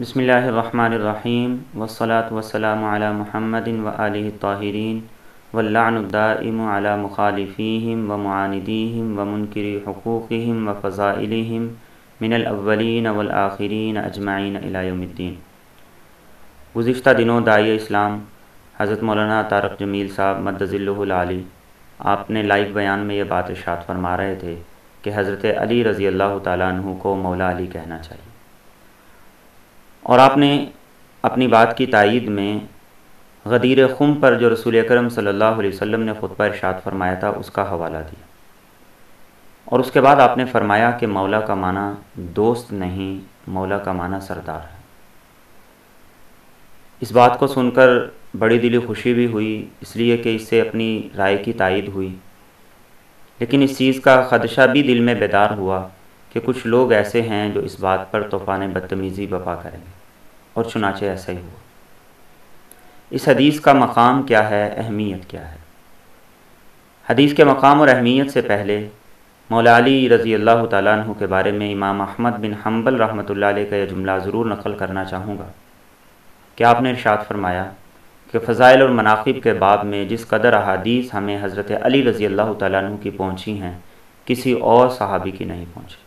بسم اللہ الرحمن الرحیم والصلاة والسلام علی محمد وآلہ الطاہرین واللعن الدائم علی مخالفیہم ومعاندیہم ومنکری حقوقہم وفضائلہم من الاولین والآخرین اجمعین الی یوم الدین۔ گزشتہ دنوں داعی اسلام حضرت مولانا طارق جمیل صاحب مدظلہ العالی آپ نے لائیو بیان میں یہ بات ارشاد فرما رہے تھے کہ حضرت علی رضی اللہ تعالیٰ عنہ کو مولا علی کہنا چاہیے، اور آپ نے اپنی بات کی تائید میں غدیر خم پر جو رسول اکرم صلی اللہ علیہ وسلم نے خطبہ ارشاد فرمایا تھا اس کا حوالہ دیا، اور اس کے بعد آپ نے فرمایا کہ مولا کا معنی دوست نہیں، مولا کا معنی سردار ہے۔ اس بات کو سن کر بڑی دلی خوشی بھی ہوئی، اس لیے کہ اس سے اپنی رائے کی تائید ہوئی، لیکن اس چیز کا خدشہ بھی دل میں بیدار ہوا کہ کچھ لوگ ایسے ہیں جو اس بات پر طوفان بدتمیزی برپا کریں گے، اور چنانچہ ایسا ہی ہوا۔ اس حدیث کا مقام کیا ہے، اہمیت کیا ہے؟ حدیث کے مقام اور اہمیت سے پہلے مولا علی رضی اللہ تعالیٰ عنہ کے بارے میں امام احمد بن حنبل رحمۃ اللہ علیہ کا یہ جملہ ضرور نقل کرنا چاہوں گا کہ آپ نے ارشاد فرمایا کہ فضائل اور مناقب کے باب میں جس قدر احادیث ہمیں حضرت علی رضی اللہ تعالیٰ عنہ کی پہنچی ہیں کسی اور صحابی کی نہیں پہنچی،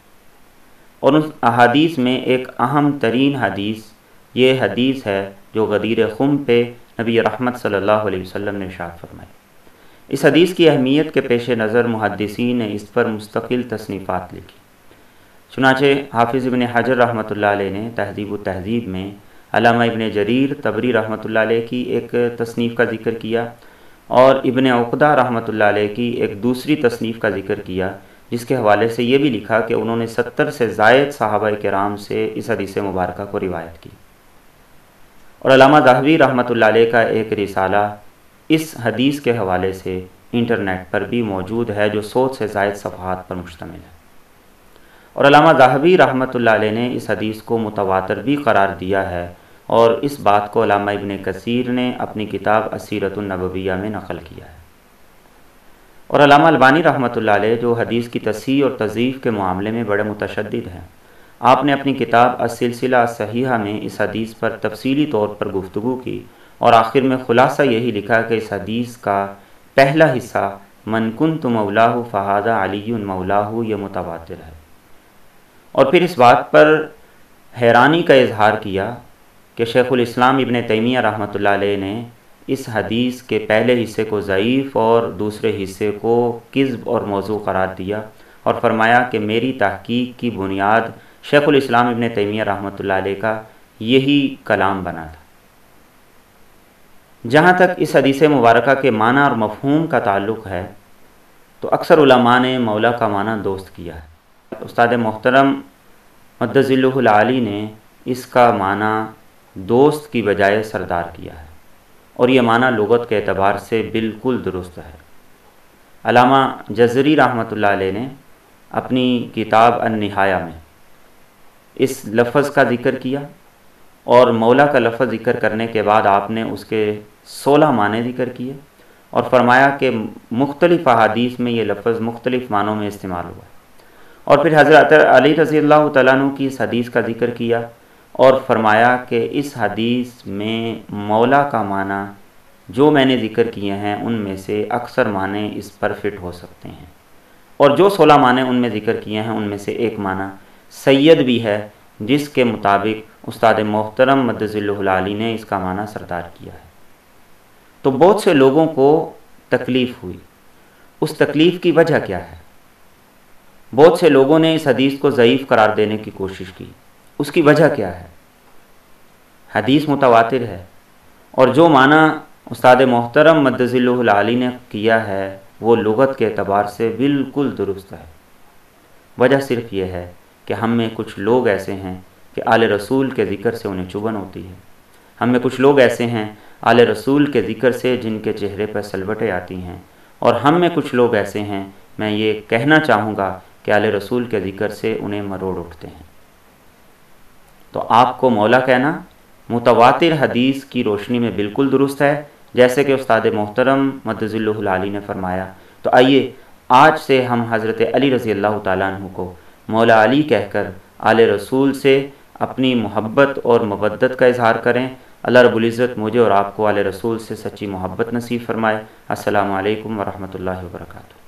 اور اس احادیث میں ایک اہم ترین حدیث یہ حدیث ہے جو غدیر خم پہ نبی رحمت صلی اللہ علیہ وسلم نے ارشاد فرمائی۔ اس حدیث کی اہمیت کے پیش نظر محدثین نے اس پر مستقل تصنیفات لکھی، چنانچہ حافظ ابن حجر رحمۃ اللہ علیہ نے تہذیب التہذیب میں علامہ ابن جریر طبری رحمۃ اللہ علیہ کی ایک تصنیف کا ذکر کیا، اور ابن عقدہ رحمۃ اللہ علیہ کی ایک دوسری تصنیف کا ذکر کیا، جس کے حوالے سے یہ بھی لکھا کہ انہوں نے 70 سے زائد صحابہ کرام سے اس حدیث مبارکہ کو روایت کی، اور علامہ ذہبی رحمۃ اللہ علیہ کا ایک رسالہ اس حدیث کے حوالے سے انٹرنیٹ پر بھی موجود ہے جو 100 سے زائد صفحات پر مشتمل ہے، اور علامہ ذہبی رحمۃ اللہ علیہ نے اس حدیث کو متواتر بھی قرار دیا ہے، اور اس بات کو علامہ ابن کثیر نے اپنی کتاب السیرۃ النبویہ میں نقل کیا ہے، اور علامہ البانی رحمۃ اللہ علیہ جو حدیث کی تصحیح اور تضعیف کے معاملے میں بڑے متشدد ہیں، آپ نے اپنی کتاب السلسلہ الصحیحہ میں اس حدیث پر تفصیلی طور پر گفتگو کی، اور آخر میں خلاصہ یہی لکھا کہ اس حدیث کا پہلا حصہ من کنت مولاہ فہذا علی مولاہ یہ متواتر ہے، اور پھر اس بات پر حیرانی کا اظہار کیا کہ شیخ الاسلام ابن تیمیہ رحمۃ اللہ علیہ نے اس حدیث کے پہلے حصے کو ضعیف اور دوسرے حصے کو کذب اور موضوع قرار دیا، اور فرمایا کہ میری تحقیق کی بنیاد شیخ الاسلام ابن تیمیہ رحمۃ اللہ علیہ کا یہی کلام بنا تھا۔ جہاں تک اس حدیث مبارکہ کے معنی اور مفہوم کا تعلق ہے تو اکثر علماء نے مولا کا معنی دوست کیا ہے۔ استاد محترم مدظلہ العالی نے اس کا معنی دوست کی بجائے سردار کیا ہے، اور یہ معنی لغت کے اعتبار سے بالکل درست ہے۔ علامہ جزری رحمۃ اللہ علیہ نے اپنی کتاب النہایہ میں اس لفظ کا ذکر کیا، اور مولا کا لفظ ذکر کرنے کے بعد آپ نے اس کے 16 معنی ذکر کیے، اور فرمایا کہ مختلف احادیث میں یہ لفظ مختلف معنوں میں استعمال ہوا، اور پھر حضرت علی رضی اللہ تعالیٰ عنہ کی اس حدیث کا ذکر کیا، اور فرمایا کہ اس حدیث میں مولا کا معنی جو میں نے ذکر کیے ہیں ان میں سے اکثر معنی اس پر فٹ ہو سکتے ہیں، اور جو 16 معنی ان میں ذکر کیے ہیں ان میں سے ایک معنی سید بھی ہے، جس کے مطابق استاد محترم مدظلہ العالی نے اس کا معنی سردار کیا ہے۔ تو بہت سے لوگوں کو تکلیف ہوئی، اس تکلیف کی وجہ کیا ہے؟ بہت سے لوگوں نے اس حدیث کو ضعیف قرار دینے کی کوشش کی، اس کی وجہ کیا ہے؟ حدیث متواتر ہے، اور جو معنی استاد محترم مدظلہ العالی نے کیا ہے وہ لغت کے اعتبار سے بالکل درست ہے۔ وجہ صرف یہ ہے کہ ہم میں کچھ لوگ ایسے ہیں کہ آل رسول کے ذکر سے انہیں چبھن ہوتی ہے، ہم میں کچھ لوگ ایسے ہیں آل رسول کے ذکر سے جن کے چہرے پر سلوٹیں آتی ہیں، اور ہم میں کچھ لوگ ایسے ہیں، میں یہ کہنا چاہوں گا کہ آل رسول کے ذکر سے انہیں مروڑ اٹھتے ہیں۔ تو آپ کو مولا کہنا متواتر حدیث کی روشنی میں بالکل درست ہے، جیسے کہ استاد محترم مدظلہ العالی نے فرمایا۔ تو آئیے آج سے ہم حضرت علی رضی اللہ تعالیٰ عنہ کو مولا علی کہہ کر آل رسول سے اپنی محبت اور مودت کا اظہار کریں۔ اللہ رب العزت مجھے اور آپ کو آل رسول سے سچی محبت نصیب فرمائے۔ السلام علیکم ورحمۃ اللہ وبرکاتہ۔